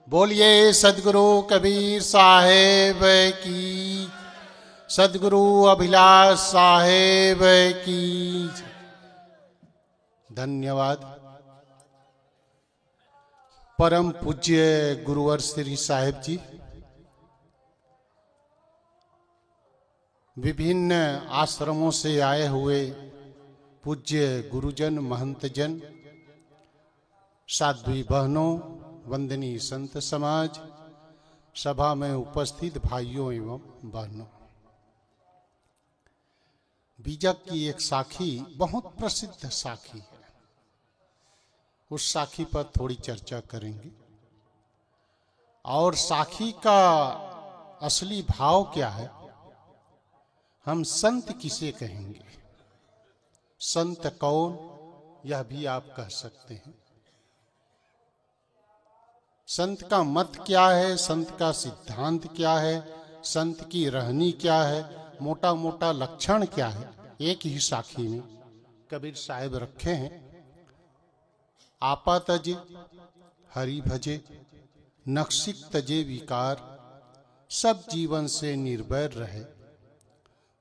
बोलिए सदगुरु कबीर साहेब की, सदगुरु अभिलाष साहेब की। धन्यवाद। परम पूज्य गुरुवर श्री साहेब जी, विभिन्न आश्रमों से आए हुए पूज्य गुरुजन, महंतजन, साध्वी बहनों, वंदनीय संत समाज, सभा में उपस्थित भाइयों एवं बहनों, बीजक की एक साखी बहुत प्रसिद्ध साखी है, उस साखी पर थोड़ी चर्चा करेंगे। और साखी का असली भाव क्या है, हम संत किसे कहेंगे, संत कौन, यह भी आप कह सकते हैं। संत का मत क्या है, संत का सिद्धांत क्या है, संत की रहनी क्या है, मोटा मोटा लक्षण क्या है, एक ही साखी में कबीर साहिब रखे हैं। आपा तजे हरि भजे, नक्शिक तजे विकार, सब जीवन से निर्भय रहे,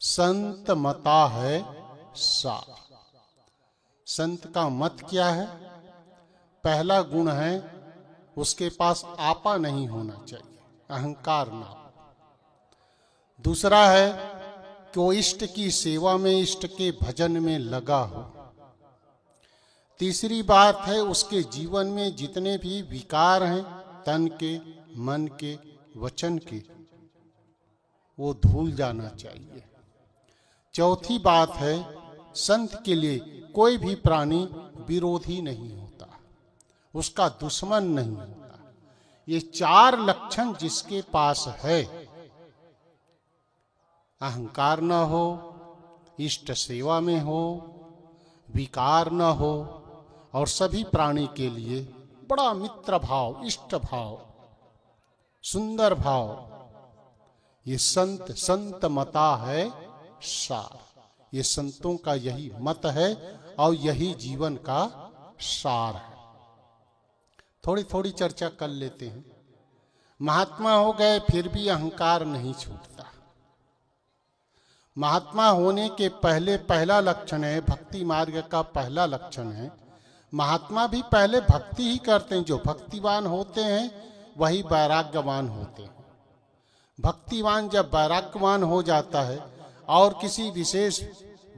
संत मता है सार। संत का मत क्या है? पहला गुण है उसके पास आपा नहीं होना चाहिए, अहंकार ना हो। दूसरा है कि वो इष्ट की सेवा में, इष्ट के भजन में लगा हो। तीसरी बात है उसके जीवन में जितने भी विकार हैं, तन के, मन के, वचन के, वो धूल जाना चाहिए। चौथी बात है संत के लिए कोई भी प्राणी विरोधी नहीं होता, उसका दुश्मन नहीं होता। ये चार लक्षण जिसके पास है, अहंकार न हो, इष्ट सेवा में हो, विकार न हो, और सभी प्राणी के लिए बड़ा मित्र भाव, इष्ट भाव, सुंदर भाव, ये संत मता है सार। ये संतों का यही मत है और यही जीवन का सार है। थोड़ी थोड़ी चर्चा कर लेते हैं। महात्मा हो गए फिर भी अहंकार नहीं छूटता। महात्मा होने के पहले पहला लक्षण है, भक्ति मार्ग का पहला लक्षण है, महात्मा भी पहले भक्ति ही करते हैं। जो भक्तिवान होते हैं वही वैराग्यवान होते हैं। भक्तिवान जब वैराग्यवान हो जाता है और किसी विशेष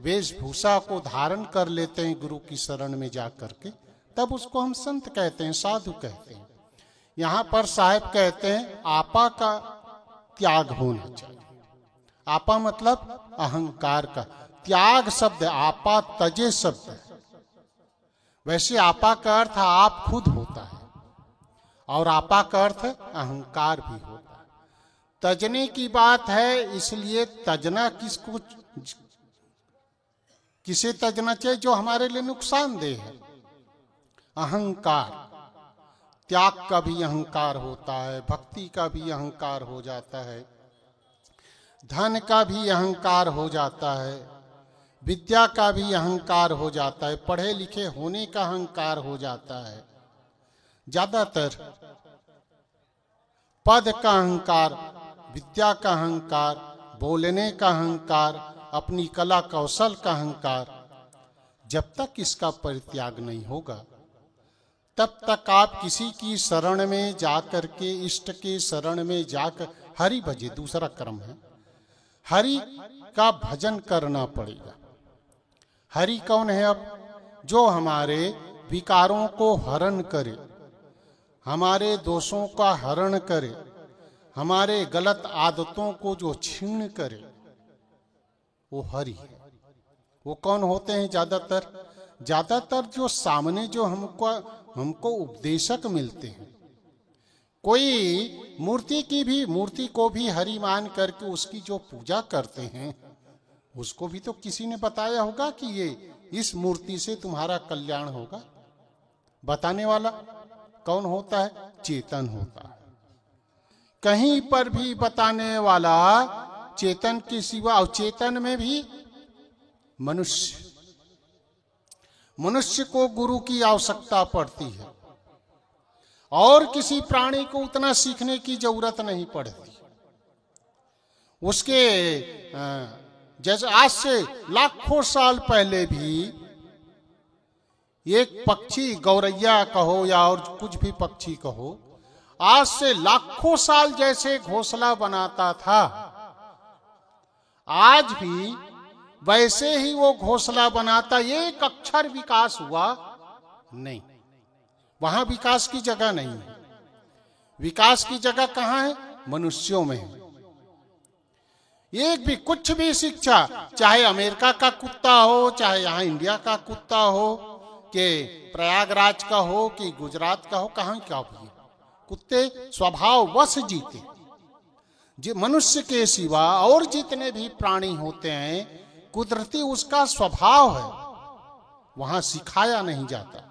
वेशभूषा को धारण कर लेते हैं गुरु की शरण में जा करके, तब उसको हम संत कहते हैं, साधु कहते हैं। यहां पर साहब कहते हैं आपा का त्याग होना चाहिए। आपा मतलब अहंकार का त्याग शब्द, आपा तजे शब्द है। वैसे आपा का अर्थ आप खुद होता है और आपा का अर्थ अहंकार भी होता है। तजने की बात है, इसलिए तजना किसको, किसे तजना चाहिए? जो हमारे लिए नुकसानदेह है। अहंकार, त्याग का भी अहंकार होता है, भक्ति का भी अहंकार हो जाता है, धन का भी अहंकार हो जाता है, विद्या का भी अहंकार हो जाता है, पढ़े लिखे होने का अहंकार हो जाता है। ज्यादातर पद का अहंकार, विद्या का अहंकार, बोलने का अहंकार, अपनी कला कौशल का अहंकार, जब तक इसका परित्याग नहीं होगा तब तक आप किसी की शरण में जाकर के, इष्ट के शरण में जाकर हरि भजे, दूसरा क्रम है, हरि का भजन करना पड़ेगा। हरि कौन है? अब जो हमारे विकारों को हरण करे, हमारे दोषों का हरण करे, हमारे गलत आदतों को जो छीण करे, वो हरि है। वो कौन होते हैं? ज्यादातर जो सामने जो हमको उपदेशक मिलते हैं। कोई मूर्ति को भी हरि मान करके उसकी जो पूजा करते हैं, उसको भी तो किसी ने बताया होगा कि ये इस मूर्ति से तुम्हारा कल्याण होगा। बताने वाला कौन होता है? चेतन होता है। कहीं पर भी बताने वाला चेतन के सिवा, और चेतन में भी मनुष्य को गुरु की आवश्यकता पड़ती है। और किसी प्राणी को उतना सीखने की जरूरत नहीं पड़ती। उसके जैसे आज से लाखों साल पहले भी एक पक्षी, गौरैया कहो या और कुछ भी पक्षी कहो, आज से लाखों साल जैसे घोंसला बनाता था, आज भी वैसे ही वो घोंसला बनाता। एक अक्षर विकास हुआ नहीं, वहां विकास की जगह नहीं है। विकास की जगह कहां है? मनुष्यों में है। एक भी कुछ भी शिक्षा, चाहे अमेरिका का कुत्ता हो, चाहे यहाँ इंडिया का कुत्ता हो, कि प्रयागराज का हो कि गुजरात का हो, कहां क्या भी कुत्ते स्वभाववश जीते। जो मनुष्य के सिवा और जितने भी प्राणी होते हैं, कुदरती उसका स्वभाव है, वहां सिखाया नहीं जाता।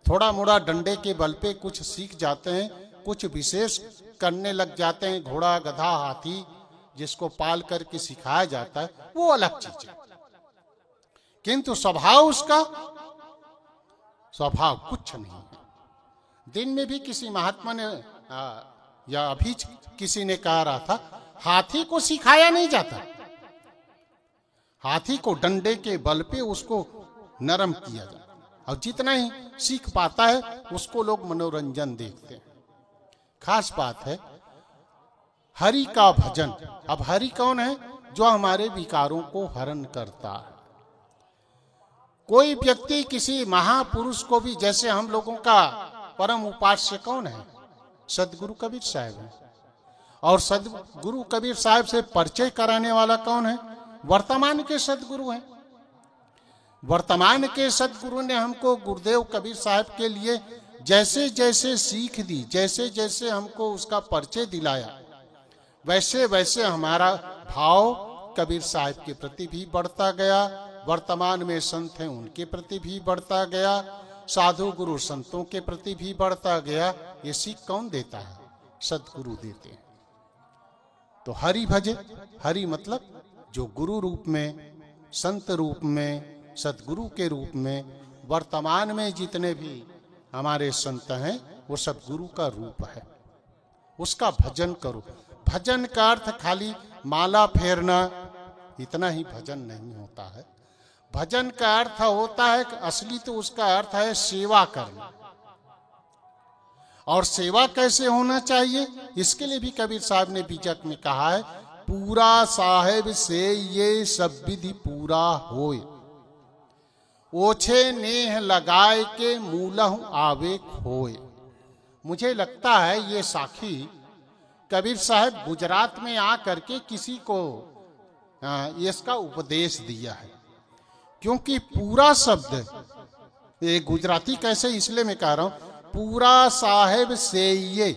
थोड़ा मोड़ा डंडे के बल पे कुछ सीख जाते हैं, कुछ विशेष करने लग जाते हैं, घोड़ा, गधा, हाथी जिसको पाल करके सिखाया जाता है, वो अलग चीज है। किंतु स्वभाव, उसका स्वभाव कुछ नहीं है। दिन में भी किसी महात्मा ने या अभी किसी ने कहा रहा था, हाथी को सिखाया नहीं जाता, हाथी को डंडे के बल पे उसको नरम किया जाता, और जितना ही सीख पाता है उसको लोग मनोरंजन देखते हैं। खास बात है हरि का भजन। अब हरि कौन है? जो हमारे विकारों को हरण करता है। कोई व्यक्ति किसी महापुरुष को भी, जैसे हम लोगों का परम उपास्य कौन है? सदगुरु कबीर साहब है। और सदगुरु कबीर साहब से परिचय कराने वाला कौन है? वर्तमान के सदगुरु हैं। वर्तमान के सदगुरु ने हमको गुरुदेव कबीर साहब के लिए जैसे जैसे सीख दी, जैसे जैसे हमको उसका परिचय दिलाया, वैसे वैसे हमारा भाव कबीर साहब के प्रति भी बढ़ता गया। वर्तमान में संत हैं उनके प्रति भी बढ़ता गया, साधु गुरु संतों के प्रति भी बढ़ता गया। ये सीख कौन देता है? सदगुरु देते हैं। तो हरि भजे। हरि मतलब जो गुरु रूप में, संत रूप में, सदगुरु के रूप में वर्तमान में जितने भी हमारे संत हैं, वो सब गुरु का रूप है। उसका भजन करो। भजन का अर्थ खाली माला फेरना, इतना ही भजन नहीं होता है। भजन का अर्थ होता है, असली तो उसका अर्थ है सेवा करना। और सेवा कैसे होना चाहिए, इसके लिए भी कबीर साहब ने बीजक में कहा है, पूरा साहेब से ये सब विधि पूरा होए, ओछे नेह लगाए के मूलहु आवे खोए। मुझे लगता है ये साखी कबीर साहब गुजरात में आकर के किसी को इसका उपदेश दिया है। क्योंकि पूरा शब्द, ये गुजराती कैसे इसलिए मैं कह रहा हूं, पूरा साहेब से ये,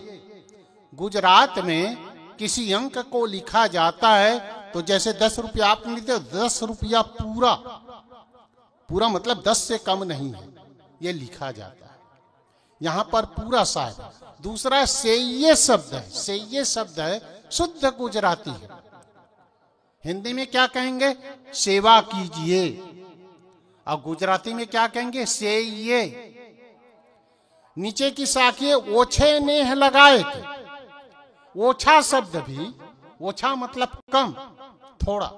गुजरात में किसी अंक को लिखा जाता है तो जैसे 10 रुपया आपने लिखते हो, 10 रुपया पूरा, पूरा मतलब 10 से कम नहीं है, ये लिखा जाता है। यहां पर पूरा साहेब। दूसरा सेये शब्द है, सेये शब्द है शुद्ध गुजराती है। हिंदी में क्या कहेंगे? सेवा कीजिए। और गुजराती में क्या कहेंगे? सेये। नीचे की साखी ओछे नेह लगाए के। ओछा शब्द भी, ओछा मतलब कम, थोड़ा,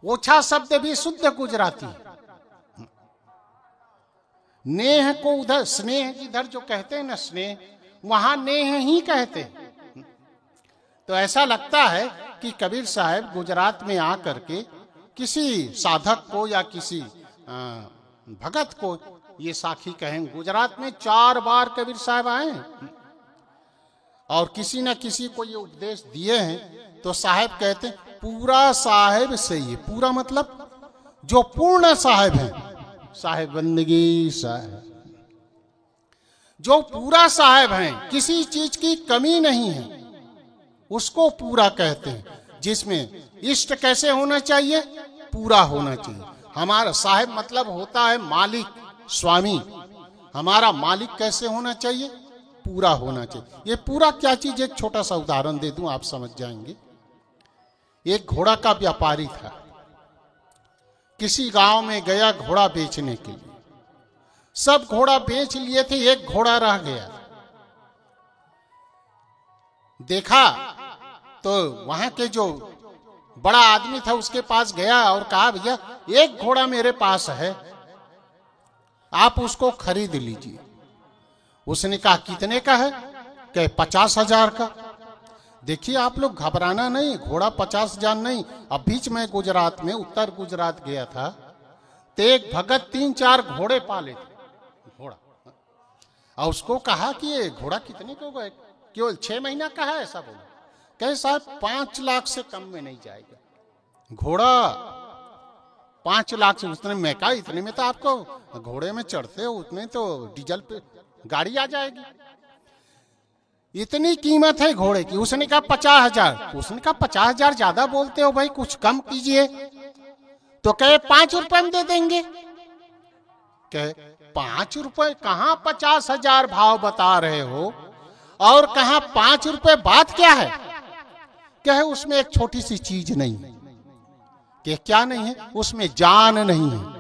ओछा शब्द भी शुद्ध गुजराती है। नेह को उधर स्नेह, इधर जो कहते हैं ना स्नेह, वहां नेह ही कहते हैं। तो ऐसा लगता है कि कबीर साहब गुजरात में आकर के किसी साधक को या किसी भगत को ये साखी कहें। गुजरात में 4 बार कबीर साहब आए हैं और किसी न किसी को ये उपदेश दिए हैं। तो साहब कहते हैं पूरा साहेब से ये, पूरा मतलब जो पूर्ण साहेब हैं, साहेब बंदगी साहेब, जो पूरा साहेब हैं, किसी चीज की कमी नहीं है, उसको पूरा कहते हैं। जिसमें इष्ट कैसे होना चाहिए? पूरा होना चाहिए। हमारा साहेब मतलब होता है मालिक, स्वामी। हमारा मालिक कैसे होना चाहिए? पूरा होना चाहिए। ये पूरा क्या चीज, एक छोटा सा उदाहरण दे दूं, आप समझ जाएंगे। एक घोड़ा का व्यापारी था, किसी गांव में गया घोड़ा बेचने के लिए। सब घोड़ा बेच लिए थे, एक घोड़ा रह गया। देखा तो वहां के जो बड़ा आदमी था उसके पास गया और कहा, भैया एक घोड़ा मेरे पास है, आप उसको खरीद लीजिए। उसने कहा कितने का है? कहे 50,000 का। देखिए आप लोग घबराना नहीं, घोड़ा 50,000 नहीं। अब बीच में गुजरात में, उत्तर गुजरात गया था, तो एक भगत 3-4 घोड़े पाले थे, घोड़ा। और उसको कहा कि ये घोड़ा कितने का होगा? केवल 6 महीना का है, ऐसा बोला। कहे साहब 5 लाख से कम में नहीं जाएगा घोड़ा, 5 लाख से। उसने, मैं कहा इतने में तो आपको घोड़े में चढ़ते हो उतने तो डीजल पे गाड़ी आ जाएगी, इतनी कीमत है घोड़े की। उसने कहा 50,000। उसने कहा 50,000 ज्यादा बोलते हो भाई, कुछ कम कीजिए। तो कहे 5 रुपए में दे देंगे। कहे 5 रुपए कहाँ 50,000 भाव बता रहे हो, और कहाँ 5 रुपए? बात क्या है? कहे उसमें एक छोटी सी चीज नहीं है। कि क्या नहीं है? उसमें जान नहीं है।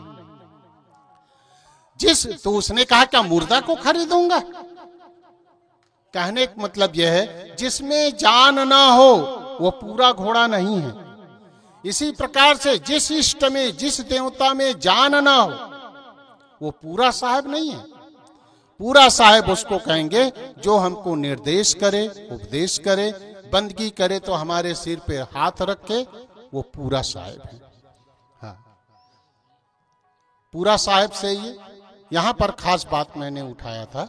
तो उसने कहा क्या मुर्दा को खरीदूंगा? कहने का मतलब यह है जिसमें जान ना हो वो पूरा घोड़ा नहीं है। इसी प्रकार से जिस इष्ट में, जिस देवता में जान ना हो वो पूरा साहब नहीं है। पूरा साहब उसको कहेंगे जो हमको निर्देश करे, उपदेश करे, बंदगी करे, तो हमारे सिर पे हाथ रखे, वो पूरा साहब है। हाँ, पूरा साहब से ये यहां पर खास बात मैंने उठाया था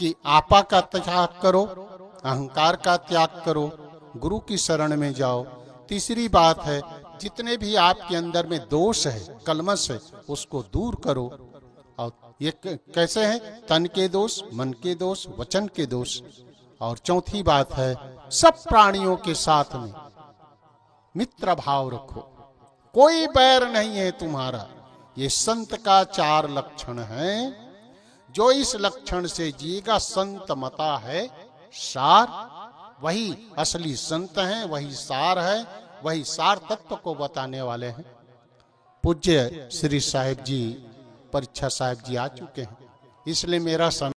कि आपा का त्याग करो, अहंकार का त्याग करो, गुरु की शरण में जाओ। तीसरी बात है जितने भी आपके अंदर में दोष है, कलमश है, उसको दूर करो। और ये कैसे है? तन के दोष, मन के दोष, वचन के दोष। और चौथी बात है सब प्राणियों के साथ में मित्र भाव रखो, कोई बैर नहीं है तुम्हारा। ये संत का 4 लक्षण है। जो इस लक्षण से जिएगा संत मता है सार, वही असली संत हैं, वही सार है, वही सार तत्व को बताने वाले हैं। पूज्य श्री साहिब जी, परीक्षा साहिब जी आ चुके हैं, इसलिए मेरा समय